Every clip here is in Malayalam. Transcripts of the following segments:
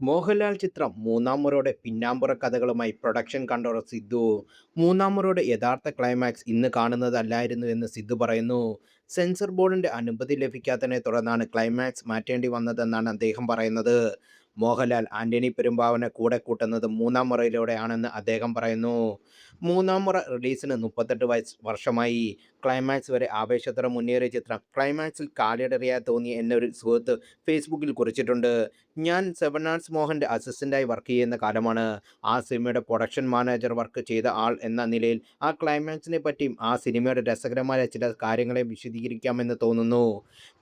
മോഹൻലാൽ ചിത്രം മൂന്നാം മുറയുടെ പിന്നാമ്പുറ കഥകളുമായി പ്രൊഡക്ഷൻ കൺട്രോളർ സിദ്ധു. മൂന്നാം മുറയുടെ യഥാർത്ഥ ക്ലൈമാക്സ് ഇന്ന് കാണുന്നതല്ലായിരുന്നു എന്ന് സിദ്ധു പറയുന്നു. സെൻസർ ബോർഡിന്റെ അനുമതി ലഭിക്കാത്തതിനെ തുടർന്നാണ് ക്ലൈമാക്സ് മാറ്റേണ്ടി വന്നതെന്നാണ് അദ്ദേഹം പറയുന്നത്. മോഹൻലാൽ ആന്റണി പെരുമ്പാവനെ കൂടെ കൂട്ടുന്നത് മൂന്നാം മുറയിലൂടെയാണെന്ന് അദ്ദേഹം പറയുന്നു. മൂന്നാം മുറ റിലീസിന് 38 വർഷമായി. ക്ലൈമാക്സ് വരെ ആവേശത്തോടെ മുന്നേറിയ ചിത്രം ക്ലൈമാക്സിൽ കാലിടറിയായി തോന്നി എന്നൊരു സുഹൃത്ത് ഫേസ്ബുക്കിൽ കുറിച്ചിട്ടുണ്ട്. ഞാൻ സെവൻ ആർട്സ് മോഹൻ്റെ അസിസ്റ്റൻ്റായി വർക്ക് ചെയ്യുന്ന കാലമാണ്. ആ സിനിമയുടെ പ്രൊഡക്ഷൻ മാനേജർ വർക്ക് ചെയ്ത ആൾ എന്ന നിലയിൽ ആ ക്ലൈമാക്സിനെ പറ്റിയും ആ സിനിമയുടെ രസകരമായ ചില കാര്യങ്ങളെ വിശദീകരിക്കാമെന്ന് തോന്നുന്നു.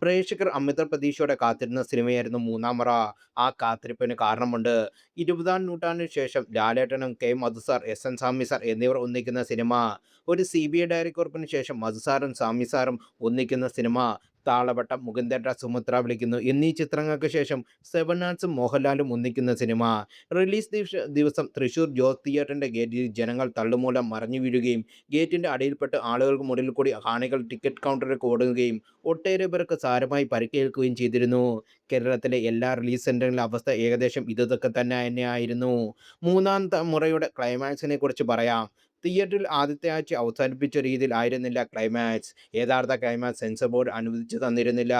പ്രേക്ഷകർ അമിത പ്രതീക്ഷയോടെ കാത്തിരുന്ന സിനിമയായിരുന്നു മൂന്നാം മുറ. ആ കാത്തിരിപ്പിന് കാരണമുണ്ട്. 20-ാം നൂറ്റാണ്ടിന് ശേഷം ലാലേട്ടനും കെ മധുസാർ, എസ് എൻ സ്വാമി സാർ എന്നിവർ ഒന്നിക്കുന്ന സിനിമ. ഒരു CBI ഡയറി കുറിപ്പിന് ശേഷം മധുസാറും സ്വാമി സാറും ഒന്നിക്കുന്ന സിനിമ. താളവട്ടം, മുകുന്ദേട്ട, സുമിത്ര വിളിക്കുന്നു എന്നീ ചിത്രങ്ങൾക്ക് ശേഷം സെവൻ ആർട്സും മോഹൻലാലും ഒന്നിക്കുന്ന സിനിമ. റിലീസ് ദിവസം തൃശൂർ ജോസ് തിയേറ്ററിൻ്റെ ഗേറ്റിൽ ജനങ്ങൾ തള്ളുമൂലം മറിഞ്ഞു വീഴുകയും ഗേറ്റിൻ്റെ അടിയിൽപ്പെട്ട് ആളുകൾക്ക് മുന്നിൽ കൂടി കാണികൾ ടിക്കറ്റ് കൗണ്ടറിലേക്ക് ഓടുകയും ഒട്ടേറെ പേർക്ക് സാരമായി പരിക്കേൽക്കുകയും ചെയ്തിരുന്നു. കേരളത്തിലെ എല്ലാ റിലീസ് സെൻ്ററുകളിലെ അവസ്ഥ ഏകദേശം ഇതൊക്കെ തന്നെയായിരുന്നു. മൂന്നാം മുറയുടെ ക്ലൈമാക്സിനെ കുറിച്ച് പറയാം. തിയേറ്ററിൽ ആദ്യത്തെ ആഴ്ച അവസാനിപ്പിച്ച രീതിയിൽ ആയിരുന്നില്ല ക്ലൈമാക്സ്. യഥാർത്ഥ ക്ലൈമാക്സ് സെൻസർ ബോർഡ് അനുവദിച്ചു തന്നിരുന്നില്ല.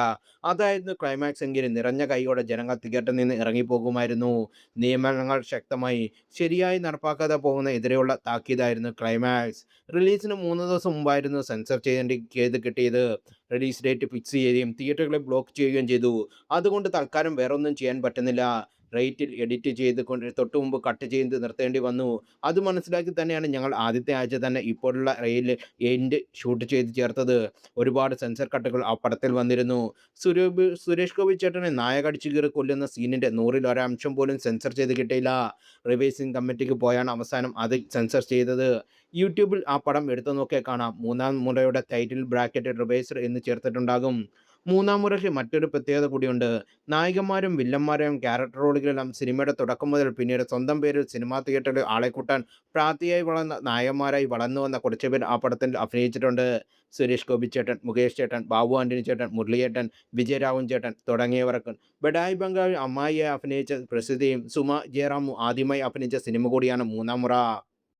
അതായിരുന്നു ക്ലൈമാക്സ് എങ്കിലും നിറഞ്ഞ കൈയോടെ ജനങ്ങൾ തിയേറ്ററിൽ നിന്ന് ഇറങ്ങിപ്പോകുമായിരുന്നു. നിയമങ്ങൾ ശക്തമായി ശരിയായി നടപ്പാക്കാതെ പോകുന്ന എതിരെയുള്ള താക്കീതായിരുന്നു ക്ലൈമാക്സ്. റിലീസിന് 3 ദിവസം മുമ്പായിരുന്നു സെൻസർ ചെയ്ത് കിട്ടിയത്. റിലീസ് ഡേറ്റ് ഫിക്സ് ചെയ്യുകയും തിയേറ്ററുകളെ ബ്ലോക്ക് ചെയ്യുകയും ചെയ്തു. അതുകൊണ്ട് തൽക്കാലം വേറൊന്നും ചെയ്യാൻ പറ്റുന്നില്ല. റൈറ്റിൽ എഡിറ്റ് ചെയ്ത് തൊട്ട് മുമ്പ് കട്ട് ചെയ്ത് നിർത്തേണ്ടി വന്നു. അത് മനസ്സിലാക്കി തന്നെയാണ് ഞങ്ങൾ ആദ്യത്തെ ആഴ്ച തന്നെ ഇപ്പോഴുള്ള റെയിൽ എൻഡ് ഷൂട്ട് ചെയ്ത് ചേർത്തത്. ഒരുപാട് സെൻസർ കട്ടുകൾ ആ പടത്തിൽ വന്നിരുന്നു. സുരേഷ് ഗോപി ചേട്ടനെ നായകടിച്ചു കീറി കൊല്ലുന്ന സീനിൻ്റെ 100-ൽ 1 അംശം പോലും സെൻസർ ചെയ്ത് കിട്ടിയില്ല. റിവൈസിംഗ് കമ്മിറ്റിക്ക് പോയാണ് അവസാനം അത് സെൻസർ ചെയ്തത്. യൂട്യൂബിൽ ആ പടം എടുത്തു നോക്കിയാൽ കാണാം. മൂന്നാം മുറയുടെ ടൈറ്റിൽ ബ്രാക്കറ്റ് റിവൈസ്ഡ് എന്ന് ചേർത്തിട്ടുണ്ടാകും. മൂന്നാം മുറയ്ക്ക് മറ്റൊരു പ്രത്യേകത കൂടിയുണ്ട്. നായകന്മാരും വില്ലന്മാരെയും ക്യാരക്ടർ റോളുകളെല്ലാം സിനിമയുടെ തുടക്കം മുതൽ പിന്നീട് സ്വന്തം പേരിൽ സിനിമാ തിയേറ്ററിൽ ആളെ കൂട്ടാൻ പ്രാപ്തിയായി വളർന്ന നായകന്മാരായി വളർന്നു വന്ന കുറച്ചുപേർ ആ പടത്തിൽ അഭിനയിച്ചിട്ടുണ്ട്. സുരേഷ് ഗോപി ചേട്ടൻ, മുകേഷ് ചേട്ടൻ, ബാബു ആന്റണി ചേട്ടൻ, മുരളിയേട്ടൻ, വിജയരാഘവൻ ചേട്ടൻ തുടങ്ങിയവർക്ക് ബഡായി ബംഗാളി അമ്മായിയായി അഭിനയിച്ച പ്രസിദ്ധിയും സുമ ജയറാമും ആദ്യമായി അഭിനയിച്ച സിനിമ കൂടിയാണ് മൂന്നാം മുറ.